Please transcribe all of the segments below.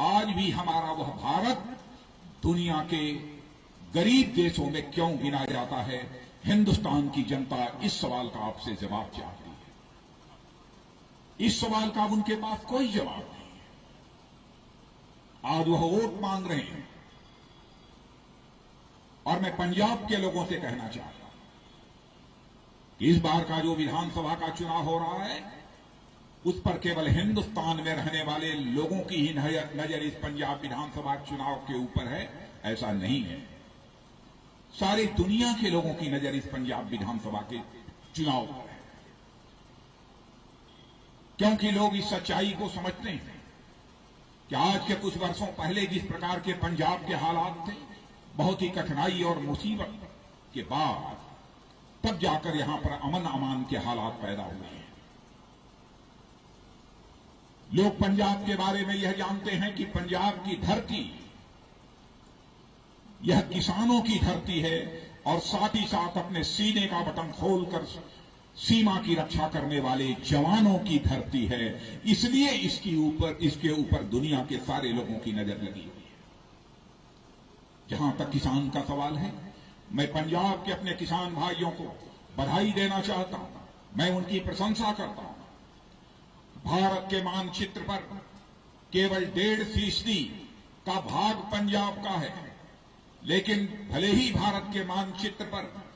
आज भी हमारा वह भारत दुनिया के गरीब देशों में क्यों गिना जाता है? हिंदुस्तान की जनता इस सवाल का आपसे जवाब चाहती है। इस सवाल का उनके पास कोई जवाब नहीं है। आज वह वोट मांग रहे हैं और मैं पंजाब के लोगों से कहना चाहता हूं कि इस बार का जो विधानसभा का चुनाव हो रहा है उस पर केवल हिंदुस्तान में रहने वाले लोगों की ही नजर इस पंजाब विधानसभा चुनाव के ऊपर है, ऐसा नहीं है। सारी दुनिया के लोगों की नजर इस पंजाब विधानसभा के चुनाव पर है, क्योंकि लोग इस सच्चाई को समझते हैं कि आज के कुछ वर्षों पहले जिस प्रकार के पंजाब के हालात थे, बहुत ही कठिनाई और मुसीबत के बाद तब जाकर यहां पर अमन अमान के हालात पैदा हुए हैं। लोग पंजाब के बारे में यह जानते हैं कि पंजाब की धरती यह किसानों की धरती है और साथ ही साथ अपने सीने का बटन खोलकर सीमा की रक्षा करने वाले जवानों की धरती है। इसलिए इसके ऊपर दुनिया के सारे लोगों की नजर लगी हुई है। जहां तक किसान का सवाल है, मैं पंजाब के अपने किसान भाइयों को बधाई देना चाहता हूं, मैं उनकी प्रशंसा करता हूं। भारत के मानचित्र पर केवल 1.5% का भाग पंजाब का है, लेकिन भले ही भारत के मानचित्र पर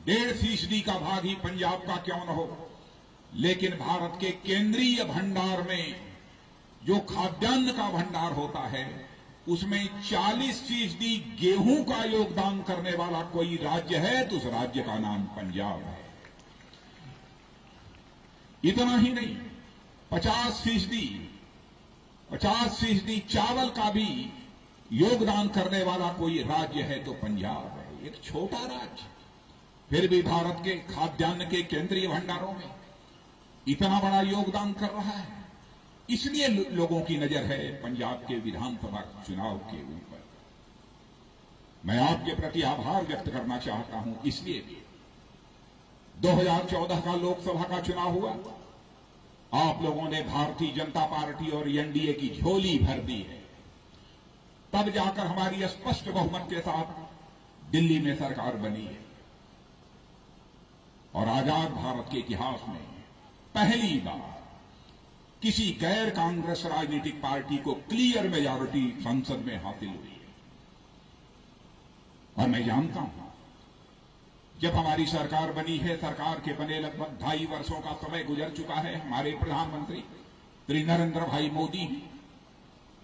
1.5% का भाग ही पंजाब का क्यों न हो, लेकिन भारत के केंद्रीय भंडार में जो खाद्यान्न का भंडार होता है उसमें 40% गेहूं का योगदान करने वाला कोई राज्य है तो उस राज्य का नाम पंजाब है। इतना ही नहीं, 50% चावल का भी योगदान करने वाला कोई राज्य है तो पंजाब है। एक छोटा राज्य फिर भी भारत के खाद्यान्न के केंद्रीय भंडारों में इतना बड़ा योगदान कर रहा है। इसलिए लोगों की नजर है पंजाब के विधानसभा चुनाव के ऊपर। मैं आपके प्रति आभार व्यक्त करना चाहता हूं, इसलिए 2014 का लोकसभा का चुनाव हुआ, आप लोगों ने भारतीय जनता पार्टी और एनडीए की झोली भर दी है। तब जाकर हमारी स्पष्ट बहुमत के साथ दिल्ली में सरकार बनी है और आजाद भारत के इतिहास में पहली बार किसी गैर कांग्रेस राजनीतिक पार्टी को क्लियर मेजॉरिटी संसद में हासिल हुई है। और मैं जानता हूं जब हमारी सरकार बनी है, सरकार के बने लगभग 2.5 वर्षों का समय गुजर चुका है। हमारे प्रधानमंत्री श्री नरेंद्र भाई मोदी,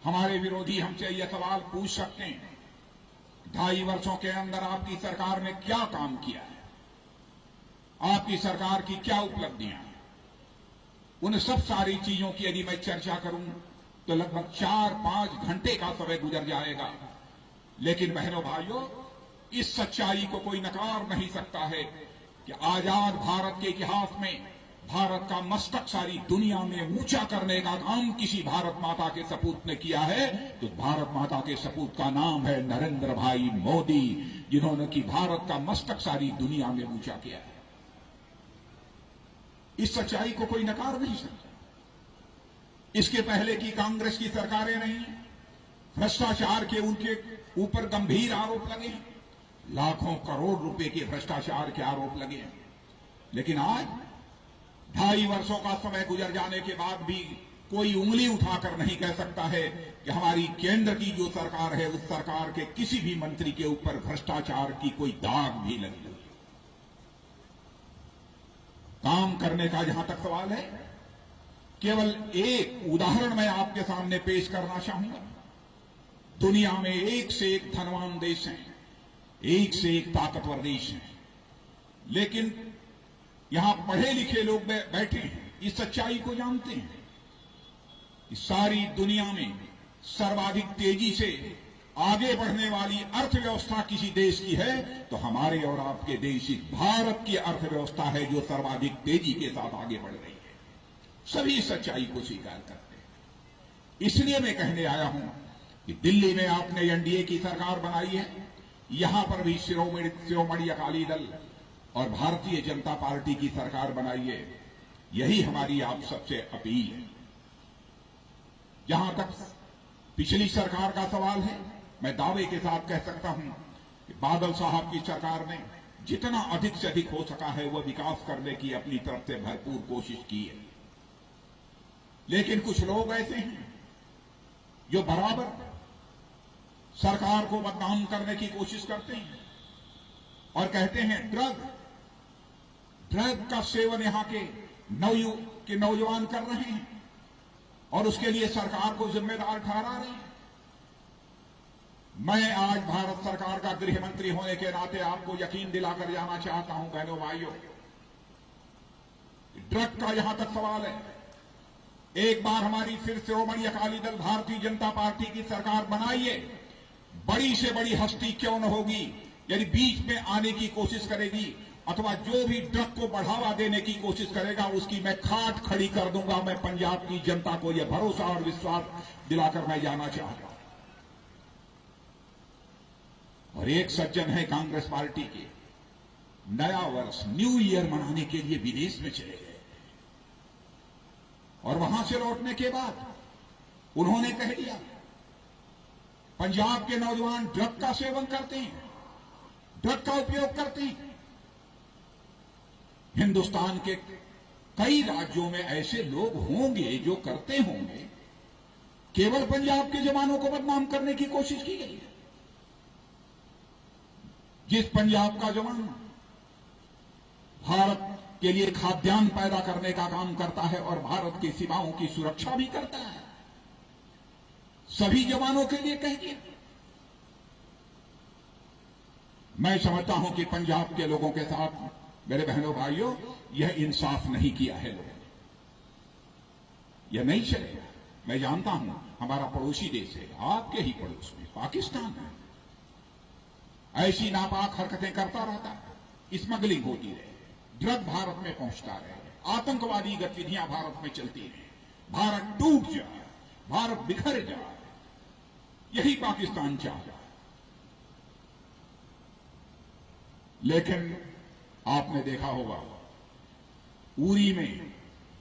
हमारे विरोधी हमसे यह सवाल पूछ सकते हैं 2.5 वर्षों के अंदर आपकी सरकार ने क्या काम किया है, आपकी सरकार की क्या उपलब्धियां हैं। उन सब सारी चीजों की यदि मैं चर्चा करूं तो लगभग 4-5 घंटे का समय गुजर जाएगा। लेकिन बहनों भाइयों, इस सच्चाई को कोई नकार नहीं सकता है कि आजाद भारत के इतिहास में भारत का मस्तक सारी दुनिया में ऊंचा करने का काम किसी भारत माता के सपूत ने किया है तो भारत माता के सपूत का नाम है नरेंद्र भाई मोदी, जिन्होंने कि भारत का मस्तक सारी दुनिया में ऊंचा किया है। इस सच्चाई को कोई नकार नहीं सकता। इसके पहले की कांग्रेस की सरकारें नहीं, भ्रष्टाचार के उनके ऊपर गंभीर आरोप लगे, लाखों करोड़ रुपए के भ्रष्टाचार के आरोप लगे हैं। लेकिन आज 2.5 वर्षों का समय गुजर जाने के बाद भी कोई उंगली उठाकर नहीं कह सकता है कि हमारी केंद्र की जो सरकार है उस सरकार के किसी भी मंत्री के ऊपर भ्रष्टाचार की कोई दाग भी लगी। काम करने का जहां तक सवाल है, केवल एक उदाहरण मैं आपके सामने पेश करना चाहूंगा। दुनिया में एक से एक धनवान देश हैं, एक से एक ताकतवर देश हैं, लेकिन यहां पढ़े लिखे लोग बैठे हैं, इस सच्चाई को जानते हैं कि सारी दुनिया में सर्वाधिक तेजी से आगे बढ़ने वाली अर्थव्यवस्था किसी देश की है तो हमारे और आपके देश भारत की अर्थव्यवस्था है जो सर्वाधिक तेजी के साथ आगे बढ़ रही है। सभी सच्चाई को स्वीकार करते हैं। इसलिए मैं कहने आया हूं कि दिल्ली में आपने एनडीए की सरकार बनाई है, यहां पर भी शिरोमणि अकाली दल और भारतीय जनता पार्टी की सरकार बनाई है। यही हमारी आप सबसे अपील है। जहां तक पिछली सरकार का सवाल है। मैं दावे के साथ कह सकता हूं कि बादल साहब की सरकार ने जितना अधिक से अधिक हो सका है वह विकास करने की अपनी तरफ से भरपूर कोशिश की है। लेकिन कुछ लोग ऐसे हैं जो बराबर सरकार को बदनाम करने की कोशिश करते हैं और कहते हैं ड्रग का सेवन यहां के नौजवान कर रहे हैं और उसके लिए सरकार को जिम्मेदार ठहरा रहे हैं। मैं आज भारत सरकार का गृह मंत्री होने के नाते आपको यकीन दिलाकर जाना चाहता हूं बहनों भाइयों, ड्रग का यहां तक सवाल है, एक बार हमारी फिर श्रोमणी अकाली दल भारतीय जनता पार्टी की सरकार बनाइए, बड़ी से बड़ी हस्ती क्यों न होगी, यदि बीच में आने की कोशिश करेगी अथवा जो भी ड्रग को बढ़ावा देने की कोशिश करेगा उसकी मैं खाट खड़ी कर दूंगा। मैं पंजाब की जनता को यह भरोसा और विश्वास दिलाकर मैं जाना चाहता हूं। और एक सज्जन है कांग्रेस पार्टी के, नया वर्ष न्यू ईयर मनाने के लिए विदेश में चले गए और वहां से लौटने के बाद उन्होंने कह दिया पंजाब के नौजवान ड्रग का सेवन करते हैं, ड्रग का उपयोग करते हैं। हिंदुस्तान के कई राज्यों में ऐसे लोग होंगे जो करते होंगे, केवल पंजाब के जवानों को बदनाम करने की कोशिश की गई है। जिस पंजाब का जवान भारत के लिए खाद्यान्न पैदा करने का काम करता है और भारत की सीमाओं की सुरक्षा भी करता है, सभी जवानों के लिए कह दिया। मैं समझता हूं कि पंजाब के लोगों के साथ मेरे बहनों भाइयों यह इंसाफ नहीं किया है लोगों ने, यह नहीं चलेगा। मैं जानता हूं हमारा पड़ोसी देश है, आपके ही पड़ोस में पाकिस्तान है, ऐसी नापाक हरकतें करता रहता है, स्मगलिंग होती रहे, ड्रग भारत में पहुंचता रहे, आतंकवादी गतिविधियां भारत में चलती रहे, भारत टूट जाए, भारत बिखर जाए, यही पाकिस्तान चाहता है। लेकिन आपने देखा होगा उरी में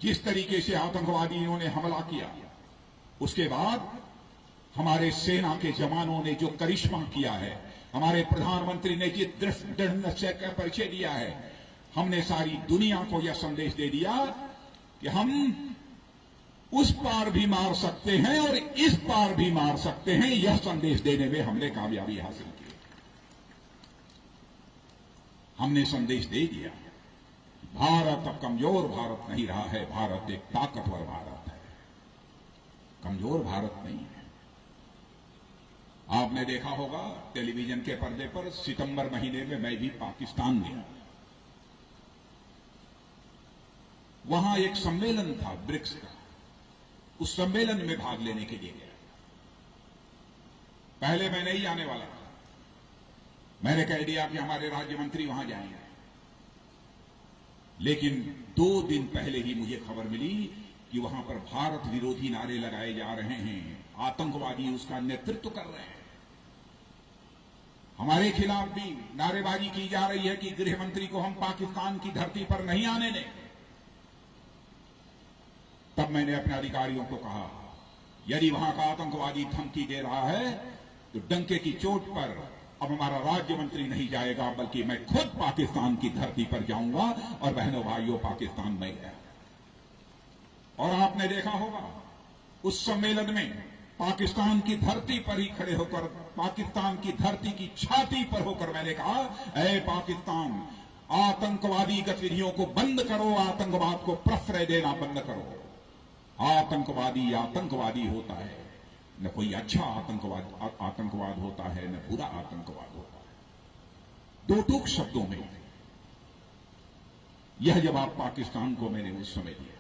जिस तरीके से आतंकवादियों ने हमला किया, उसके बाद हमारे सेना के जवानों ने जो करिश्मा किया है, हमारे प्रधानमंत्री ने जिस दृढ़ निश्चय का परिचय दिया है, हमने सारी दुनिया को यह संदेश दे दिया कि हम उस पार भी मार सकते हैं और इस पार भी मार सकते हैं। यह संदेश देने में हमने कामयाबी हासिल की। हमने संदेश दे दिया भारत अब कमजोर भारत नहीं रहा है, भारत एक ताकतवर भारत है, कमजोर भारत नहीं है। आपने देखा होगा टेलीविजन के पर्दे पर सितंबर महीने में मैं भी पाकिस्तान गया, वहां एक सम्मेलन था ब्रिक्स का, उस सम्मेलन में भाग लेने के लिए गया। पहले मैं नहीं जाने वाला था, मैंने कह दिया कि हमारे राज्य मंत्री वहां जाएंगे, लेकिन 2 दिन पहले ही मुझे खबर मिली कि वहां पर भारत विरोधी नारे लगाए जा रहे हैं, आतंकवादी उसका नेतृत्व कर रहे हैं, हमारे खिलाफ भी नारेबाजी की जा रही है कि गृह मंत्री को हम पाकिस्तान की धरती पर नहीं आने दें। तब मैंने अपने अधिकारियों को कहा यदि वहां का आतंकवादी धमकी दे रहा है तो डंके की चोट पर अब हमारा राज्य मंत्री नहीं जाएगा, बल्कि मैं खुद पाकिस्तान की धरती पर जाऊंगा। और बहनों भाइयों, पाकिस्तान में गया और आपने देखा होगा उस सम्मेलन में पाकिस्तान की धरती पर ही खड़े होकर, पाकिस्तान की धरती की छाती पर होकर मैंने कहा, ऐ पाकिस्तान, आतंकवादी गतिविधियों को बंद करो, आतंकवाद को प्रश्रय देना बंद करो। आतंकवादी आतंकवादी होता है, न कोई अच्छा आतंकवाद होता है, न बुरा आतंकवाद होता है। 2 टूक शब्दों में यह जवाब पाकिस्तान को मैंने उस समय दिया।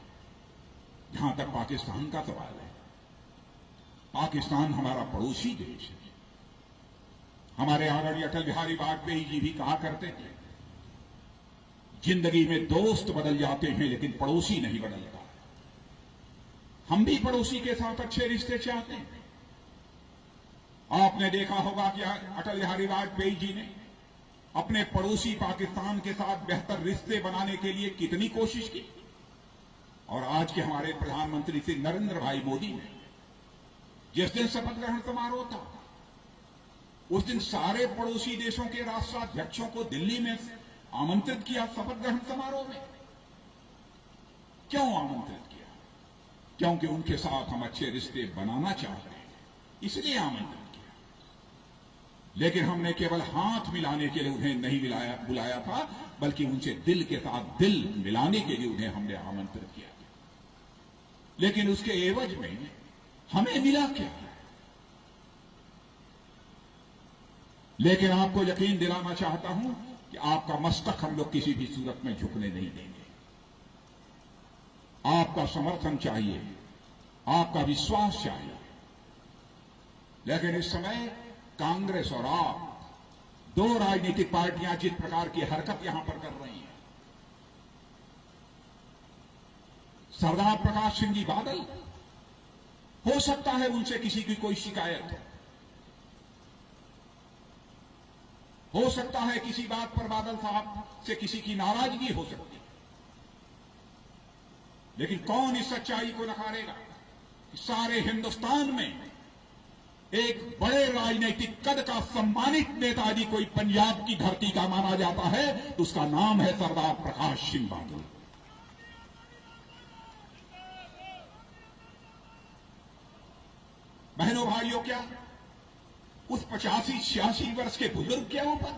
जहां तक पाकिस्तान का सवाल है, पाकिस्तान हमारा पड़ोसी देश है। हमारे आदरणीय अटल बिहारी वाजपेयी जी भी कहा करते थे, जिंदगी में दोस्त बदल जाते हैं लेकिन पड़ोसी नहीं बदलता। हम भी पड़ोसी के साथ अच्छे रिश्ते चाहते हैं। आपने देखा होगा कि अटल बिहारी वाजपेयी जी ने अपने पड़ोसी पाकिस्तान के साथ बेहतर रिश्ते बनाने के लिए कितनी कोशिश की, और आज के हमारे प्रधानमंत्री श्री नरेंद्र भाई मोदी ने जिस दिन शपथ ग्रहण समारोह था, उस दिन सारे पड़ोसी देशों के राष्ट्राध्यक्षों को दिल्ली में आमंत्रित किया शपथ ग्रहण समारोह में। क्यों आमंत्रित किया? क्योंकि उनके साथ हम अच्छे रिश्ते बनाना चाहते हैं, इसलिए आमंत्रित किया। लेकिन हमने केवल हाथ मिलाने के लिए उन्हें नहीं बुलाया था, बल्कि उनसे दिल के साथ दिल मिलाने के लिए उन्हें हमने आमंत्रित किया। लेकिन उसके एवज में हमें मिला क्या? लेकिन आपको यकीन दिलाना चाहता हूं कि आपका मस्तक हम लोग किसी भी सूरत में झुकने नहीं देंगे। आपका समर्थन चाहिए, आपका विश्वास चाहिए। लेकिन इस समय कांग्रेस और आप, दो राजनीतिक पार्टियां जिस प्रकार की हरकत यहां पर कर रही हैं, सरदार प्रकाश सिंह जी बादल, हो सकता है उनसे किसी की कोई शिकायत हो सकता है किसी बात पर बादल साहब से किसी की नाराजगी हो सकती है, लेकिन कौन इस सच्चाई को नकारेगा? सारे हिंदुस्तान में एक बड़े राजनीतिक कद का सम्मानित नेताजी कोई पंजाब की धरती का माना जाता है तो उसका नाम है सरदार प्रकाश सिंह बादल। बहनों भाइयों, क्या उस 85-86 वर्ष के बुजुर्ग के ऊपर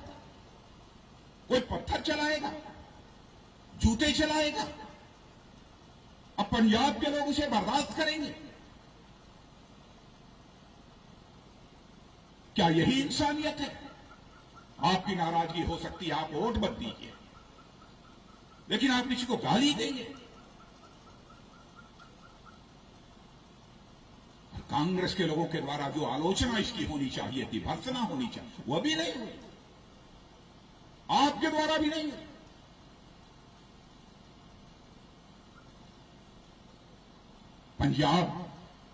कोई पत्थर चलाएगा, जूते चलाएगा? अब पंजाब के लोग उसे बर्दाश्त करेंगे? क्या यही इंसानियत है? आपकी नाराजगी हो सकती है, आप वोट मत दीजिए, लेकिन आप किसी को गाली देंगे? कांग्रेस के लोगों के द्वारा जो आलोचना इसकी होनी चाहिए थी, भर्त्सना होनी चाहिए, वह भी नहीं हुई, आपके द्वारा भी नहीं हुई। पंजाब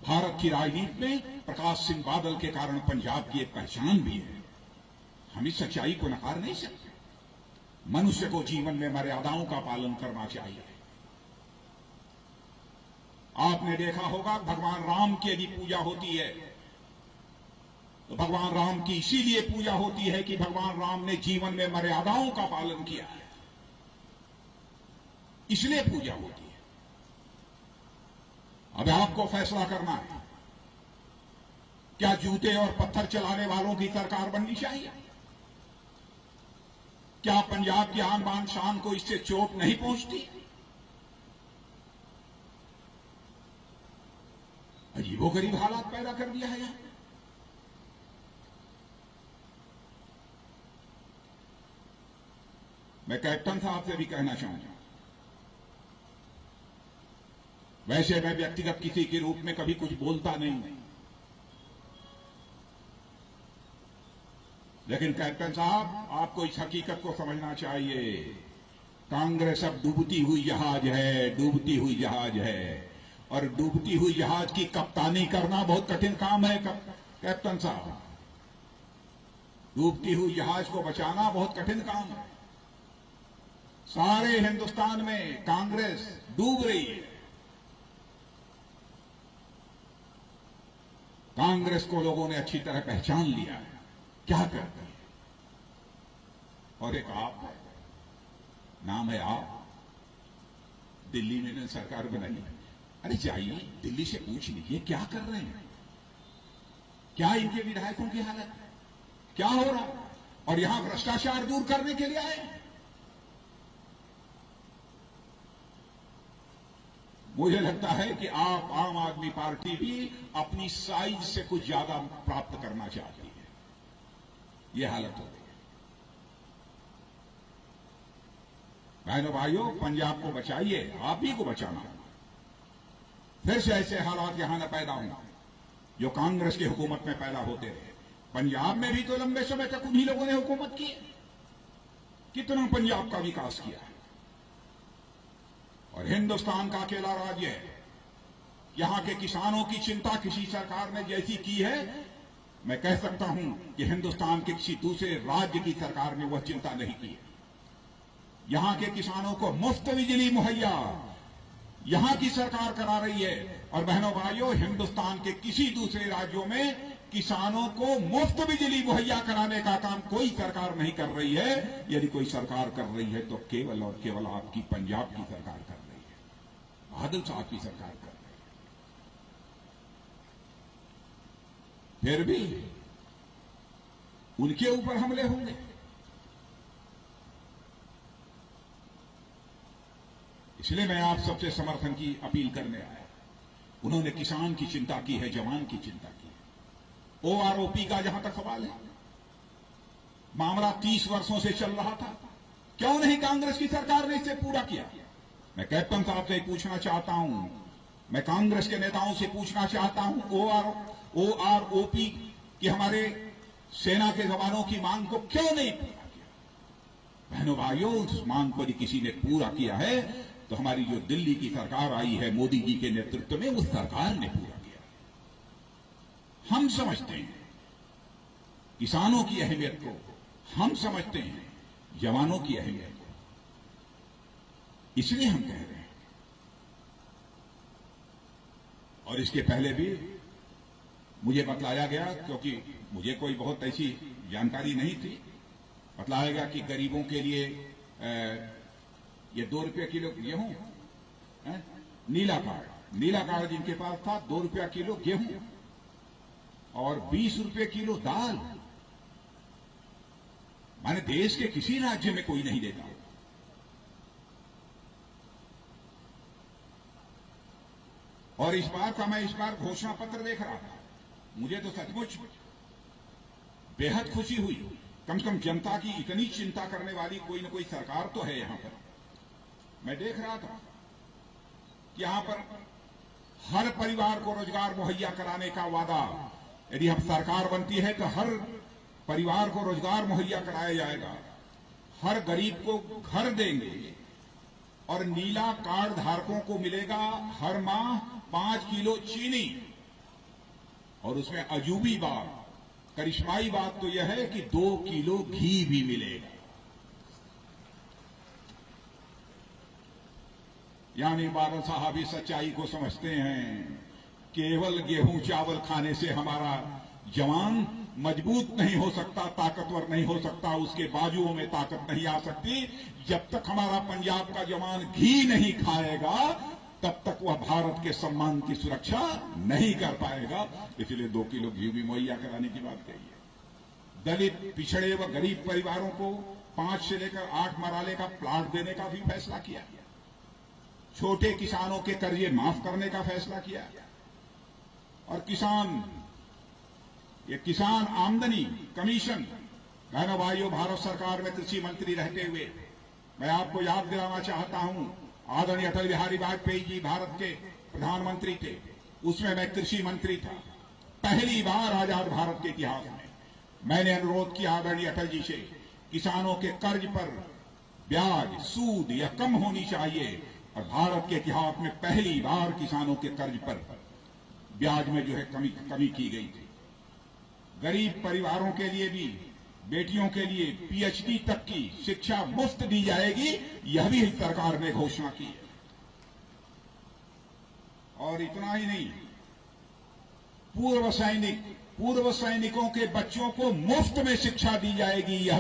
भारत की राजनीति में प्रकाश सिंह बादल के कारण पंजाब की एक पहचान भी है। हम इस सच्चाई को नकार नहीं सकते। मनुष्य को जीवन में मर्यादाओं का पालन करना चाहिए। आपने देखा होगा भगवान राम की यदि पूजा होती है तो भगवान राम की इसीलिए पूजा होती है कि भगवान राम ने जीवन में मर्यादाओं का पालन किया है, इसलिए पूजा होती है। अब आपको फैसला करना है, क्या जूते और पत्थर चलाने वालों की सरकार बननी चाहिए? क्या पंजाब की आन बान शान को इससे चोट नहीं पहुंचती? अजीबोगरीब हालात पैदा कर दिया है यहां। मैं कैप्टन साहब से भी कहना चाहूंगा, वैसे मैं व्यक्तिगत किसी के रूप में कभी कुछ बोलता नहीं, लेकिन कैप्टन साहब आपको इस हकीकत को समझना चाहिए, कांग्रेस अब डूबती हुई जहाज है, डूबती हुई जहाज है, और डूबती हुई जहाज की कप्तानी करना बहुत कठिन काम है कैप्टन साहब। डूबती हुई जहाज को बचाना बहुत कठिन काम है। सारे हिंदुस्तान में कांग्रेस डूब रही है। कांग्रेस को लोगों ने अच्छी तरह पहचान लिया है, क्या करती है। और एक आप है, नाम है आप, दिल्ली में सरकार बनाई। अरे जाइए दिल्ली से पूछ लीजिए क्या कर रहे हैं, क्या इनके विधायकों की हालत है, क्या हो रहा है, और यहां भ्रष्टाचार दूर करने के लिए आए हैं। मुझे लगता है कि आप आम आदमी पार्टी भी अपनी साइज से कुछ ज्यादा प्राप्त करना चाहती है, यह हालत हो गई है। बहनों भाइयों, पंजाब को बचाइए, आप ही को बचाना है। फिर से ऐसे हालात यहां न पैदा हों जो कांग्रेस की हुकूमत में पैदा होते रहे। पंजाब में भी तो लंबे समय तक उन्हीं लोगों ने हुकूमत की है, कितना पंजाब का विकास किया है, और हिंदुस्तान का अकेला राज्य है। यहां के किसानों की चिंता किसी सरकार ने जैसी की है, मैं कह सकता हूं कि हिंदुस्तान के किसी दूसरे राज्य की सरकार ने वह चिंता नहीं की है। यहां के किसानों को मुफ्त बिजली मुहैया यहां की सरकार करा रही है। और बहनों भाइयों, हिंदुस्तान के किसी दूसरे राज्यों में किसानों को मुफ्त बिजली मुहैया कराने का काम कोई सरकार नहीं कर रही है। यदि कोई सरकार कर रही है तो केवल और केवल आपकी पंजाब की सरकार कर रही है, बादल साहब की सरकार कर रही है। फिर भी उनके ऊपर हमले होंगे। इसलिए मैं आप सबसे समर्थन की अपील करने आया। उन्होंने किसान की चिंता की है, जवान की चिंता की है। ओआरओपी का जहां तक सवाल है, मामला 30 वर्षों से चल रहा था, क्यों नहीं कांग्रेस की सरकार ने इसे पूरा किया? मैं कैप्टन साहब से पूछना चाहता हूं, मैं कांग्रेस के नेताओं से पूछना चाहता हूं, ओआरओपी की हमारे सेना के जवानों की मांग को क्यों नहीं पूरा किया? बहनों भाइयों, उस मांग को यदि किसी ने पूरा किया है तो हमारी जो दिल्ली की सरकार आई है मोदी जी के नेतृत्व में, उस सरकार ने पूरा किया। हम समझते हैं किसानों की अहमियत को, हम समझते हैं जवानों की अहमियत को, इसलिए हम कह रहे हैं। और इसके पहले भी मुझे बतलाया गया, क्योंकि मुझे कोई बहुत ऐसी जानकारी नहीं थी, बतलाया गया कि गरीबों के लिए ये 2 रुपये किलो गेहूं, नीला कार्ड जिनके पास था, 2 रुपया किलो गेहूं और 20 रुपये किलो दाल। माने देश के किसी राज्य में कोई नहीं देता। और इस बार घोषणा पत्र देख रहा था, मुझे तो सचमुच बेहद खुशी हुई। कम से कम जनता की इतनी चिंता करने वाली कोई न कोई सरकार तो है यहां पर। मैं देख रहा था कि यहां पर हर परिवार को रोजगार मुहैया कराने का वादा, यदि हम सरकार बनती है तो हर परिवार को रोजगार मुहैया कराया जाएगा, हर गरीब को घर देंगे और नीला कार्ड धारकों को मिलेगा हर माह 5 किलो चीनी। और उसमें अजूबी बात, करिश्माई बात तो यह है कि 2 किलो घी भी मिलेगा। यानी बादल साहब इस सच्चाई को समझते हैं, केवल गेहूं चावल खाने से हमारा जवान मजबूत नहीं हो सकता, ताकतवर नहीं हो सकता, उसके बाजुओं में ताकत नहीं आ सकती। जब तक हमारा पंजाब का जवान घी नहीं खाएगा तब तक वह भारत के सम्मान की सुरक्षा नहीं कर पाएगा। इसलिए 2 किलो घी भी मुहैया कराने की बात कही है। दलित, पिछड़े व गरीब परिवारों को 5 से लेकर 8 मराले का प्लाट देने का भी फैसला किया। छोटे किसानों के कर्जे माफ करने का फैसला किया। और किसान आमदनी कमीशन, बहनों भाइयों, भारत सरकार में कृषि मंत्री रहते हुए मैं आपको याद दिलाना चाहता हूं, आदरणीय अटल बिहारी वाजपेयी जी भारत के प्रधानमंत्री थे, उसमें मैं कृषि मंत्री था। पहली बार आजाद भारत के इतिहास में मैंने अनुरोध किया आदरणीय अटल जी से, किसानों के कर्ज पर ब्याज, सूद या कम होनी चाहिए। और भारत के इतिहास में पहली बार किसानों के कर्ज पर ब्याज में जो है कमी की गई थी। गरीब परिवारों के लिए भी, बेटियों के लिए पीएचडी तक की शिक्षा मुफ्त दी जाएगी, यह भी सरकार ने घोषणा की है। और इतना ही नहीं, पूर्व सैनिकों के बच्चों को मुफ्त में शिक्षा दी जाएगी, यह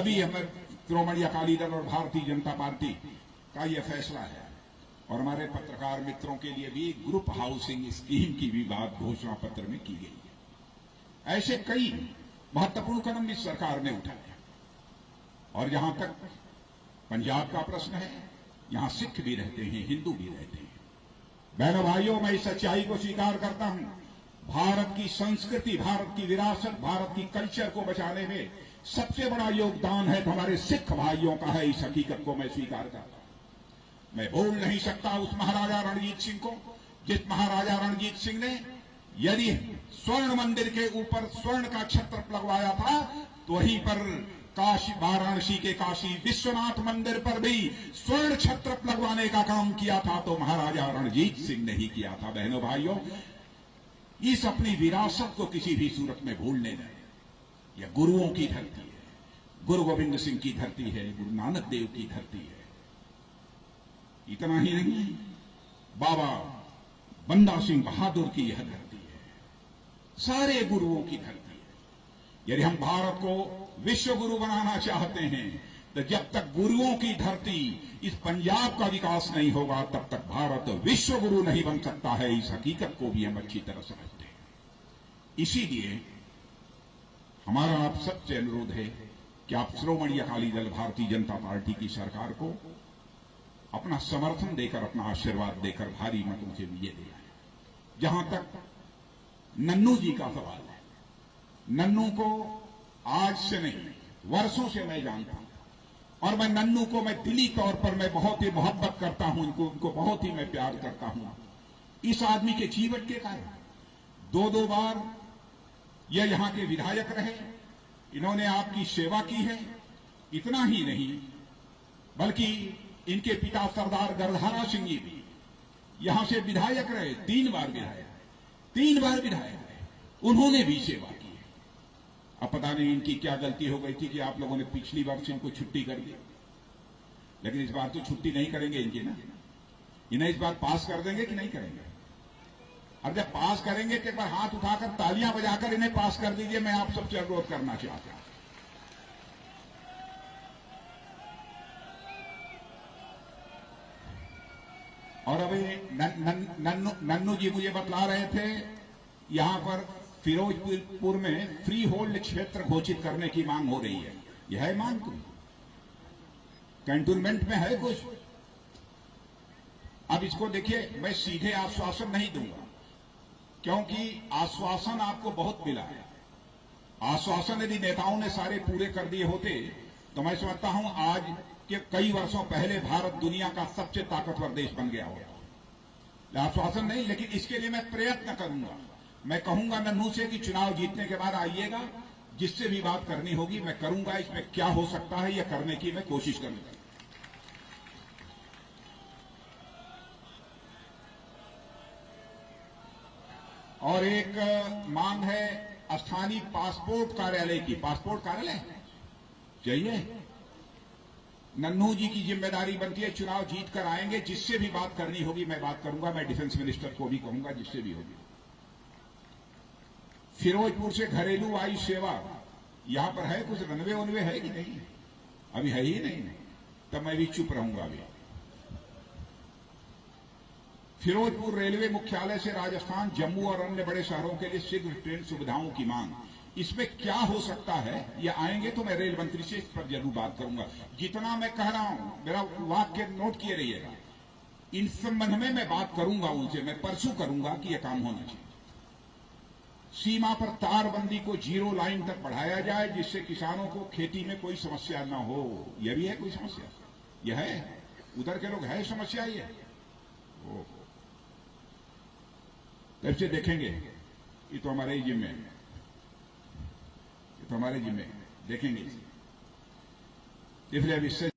भी हमारे श्रोमणी अकाली दल और भारतीय जनता पार्टी का यह फैसला है। और हमारे पत्रकार मित्रों के लिए भी ग्रुप हाउसिंग स्कीम की भी बात घोषणा पत्र में की गई है। ऐसे कई महत्वपूर्ण कदम इस सरकार ने उठाए। और जहां तक पंजाब का प्रश्न है, यहां सिख भी रहते हैं, हिंदू भी रहते हैं। बहनों भाइयों, मैं इस सच्चाई को स्वीकार करता हूं, भारत की संस्कृति, भारत की विरासत, भारत की कल्चर को बचाने में सबसे बड़ा योगदान है तो हमारे सिख भाइयों का है। इस हकीकत को मैं स्वीकार करता हूं। मैं भूल नहीं सकता उस महाराजा रणजीत सिंह को, जिस महाराजा रणजीत सिंह ने यदि स्वर्ण मंदिर के ऊपर स्वर्ण का छत्र लगवाया था, तो वहीं पर काशी, वाराणसी के काशी विश्वनाथ मंदिर पर भी स्वर्ण छत्र लगवाने का काम किया था, तो महाराजा रणजीत सिंह ने ही किया था। बहनों भाइयों, इस अपनी विरासत को किसी भी सूरत में भूलने नहीं। यह गुरुओं की धरती है, गुरु गोविंद सिंह की धरती है, गुरु नानक देव की धरती है। इतना ही नहीं, बाबा बंदा सिंह बहादुर की यह धरती है, सारे गुरुओं की धरती है। यदि हम भारत को विश्व गुरु बनाना चाहते हैं तो जब तक गुरुओं की धरती इस पंजाब का विकास नहीं होगा तब तक भारत विश्व गुरु नहीं बन सकता है। इस हकीकत को भी हम अच्छी तरह समझते हैं। इसीलिए हमारा आप सबसे अनुरोध है कि आप श्रोमणी अकाली दल भारतीय जनता पार्टी की सरकार को अपना समर्थन देकर, अपना आशीर्वाद देकर भारी मतों से विजय दिलाएं। जहां तक नन्नू जी का सवाल है, नन्नू को आज से नहीं वर्षों से मैं जानता हूं और मैं नन्नू को मैं दिली तौर पर मैं बहुत ही मोहब्बत करता हूं, उनको बहुत ही मैं प्यार करता हूं। इस आदमी के जीवन के कारण 2-2 बार यह यहां के विधायक रहे, इन्होंने आपकी सेवा की है। इतना ही नहीं बल्कि इनके पिता सरदार गरधारा सिंह जी भी यहां से विधायक रहे, 3 बार विधायक रहे, उन्होंने भी सेवा की है। अब पता नहीं इनकी क्या गलती हो गई थी कि आप लोगों ने पिछली बार से इनको छुट्टी कर दी, लेकिन इस बार तो छुट्टी नहीं करेंगे इनकी ना। इन्हें इस बार पास कर देंगे कि नहीं करेंगे? अब जब पास करेंगे तो एक बार हाथ उठाकर तालियां बजाकर इन्हें पास कर दीजिए। मैं आप सबसे अनुरोध करना चाहता हूं। और अभी नन्नू जी मुझे बतला रहे थे यहां पर फिरोजपुर में फ्री होल्ड क्षेत्र घोषित करने की मांग हो रही है। यह है मांग तो कैंटोनमेंट में है कुछ। अब इसको देखिए, मैं सीधे आश्वासन नहीं दूंगा क्योंकि आश्वासन आपको बहुत मिला है। आश्वासन यदि नेताओं ने सारे पूरे कर दिए होते तो मैं समझता हूं आज के कई वर्षों पहले भारत दुनिया का सबसे ताकतवर देश बन गया होगा। आश्वासन नहीं, लेकिन इसके लिए मैं प्रयत्न करूंगा। मैं कहूंगा नन्नू से कि चुनाव जीतने के बाद आइएगा, जिससे भी बात करनी होगी मैं करूंगा। इसमें क्या हो सकता है यह करने की मैं कोशिश करूंगा। और एक मांग है स्थानीय पासपोर्ट कार्यालय की। पासपोर्ट कार्यालय चाहिए। नन्नू जी की जिम्मेदारी बनती है, चुनाव जीत कर आएंगे, जिससे भी बात करनी होगी मैं बात करूंगा। मैं डिफेंस मिनिस्टर को भी कहूंगा, जिससे भी होगी। फिरोजपुर से घरेलू वायु सेवा, यहां पर है कुछ रनवे वनवे है कि नहीं? अभी है ही नहीं, तब मैं भी चुप रहूंगा। अभी फिरोजपुर रेलवे मुख्यालय से राजस्थान, जम्मू और अन्य बड़े शहरों के लिए शीघ्र ट्रेन सुविधाओं की मांग। इसमें क्या हो सकता है ये आएंगे तो मैं रेल मंत्री से इस पर जरूर बात करूंगा। जितना मैं कह रहा हूं मेरा वाक्य नोट किए रहिएगा। इन संबंध में मैं बात करूंगा उनसे, मैं परसों करूंगा कि यह काम होना चाहिए। सीमा पर तारबंदी को 0 लाइन तक बढ़ाया जाए, जिससे किसानों को खेती में कोई समस्या न हो। यह भी है कोई समस्या? यह है उधर के लोग है समस्या ये। तब से देखेंगे, ये तो हमारे ही जिम्मे है, ये तो हमारे जिम्मे है, देखेंगे। इसलिए अब इससे